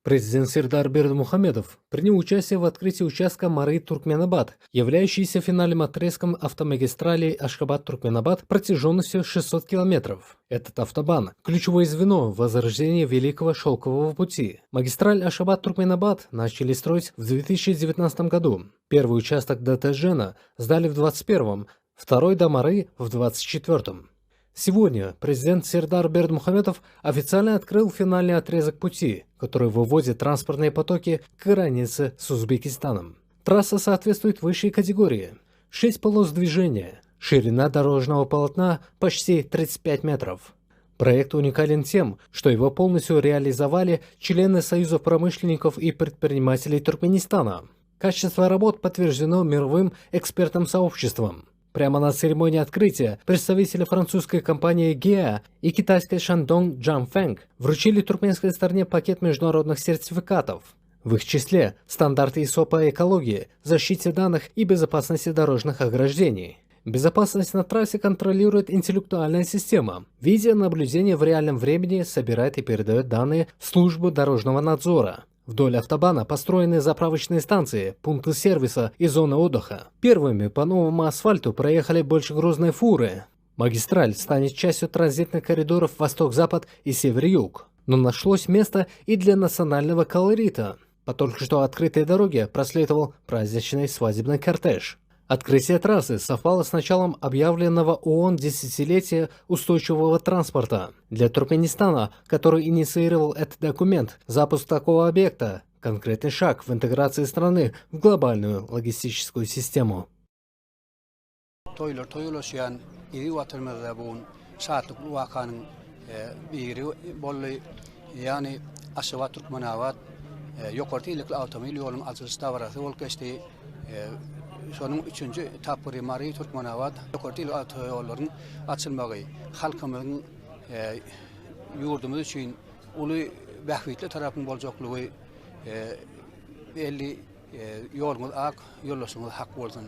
Президент Сердар Бердымухамедов принял участие в открытии участка Мары-Туркменабад, являющийся финальным отрезком автомагистрали Ашхабад-Туркменабад протяженностью 600 километров. Этот автобан – ключевое звено в возрождении Великого Шелкового пути. Магистраль Ашхабад-Туркменабад начали строить в 2019 году. Первый участок до Тажена сдали в 2021, второй до Мары в 2024. Сегодня президент Сердар Бердымухамедов официально открыл финальный отрезок пути, который выводит транспортные потоки к границе с Узбекистаном. Трасса соответствует высшей категории. 6 полос движения, ширина дорожного полотна почти 35 метров. Проект уникален тем, что его полностью реализовали члены Союза промышленников и предпринимателей Туркменистана. Качество работ подтверждено мировым экспертным сообществом. Прямо на церемонии открытия представители французской компании GEA и китайской Shandong Jiangfeng вручили туркменской стороне пакет международных сертификатов. В их числе стандарты ISO по экологии, защите данных и безопасности дорожных ограждений. Безопасность на трассе контролирует интеллектуальная система. Видеонаблюдение в реальном времени собирает и передает данные в службу дорожного надзора. Вдоль автобана построены заправочные станции, пункты сервиса и зоны отдыха. Первыми по новому асфальту проехали большегрузные фуры. Магистраль станет частью транзитных коридоров Восток-Запад и Север-Юг. Но нашлось место и для национального колорита. По только что открытой дороге проследовал праздничный свадебный кортеж. Открытие трассы совпало с началом объявленного ООН десятилетия устойчивого транспорта. Для Туркменистана, который инициировал этот документ, запуск такого объекта – конкретный шаг в интеграции страны в глобальную логистическую систему. Sonun üçüncü tapırı Mari Turkmenabad yokartıyla otoyolların açılmağı, halkımızın yurdumuz için ulu vahvetli tarafın bolcaklığı belli yolumuz ak, yollasımız hak olsun.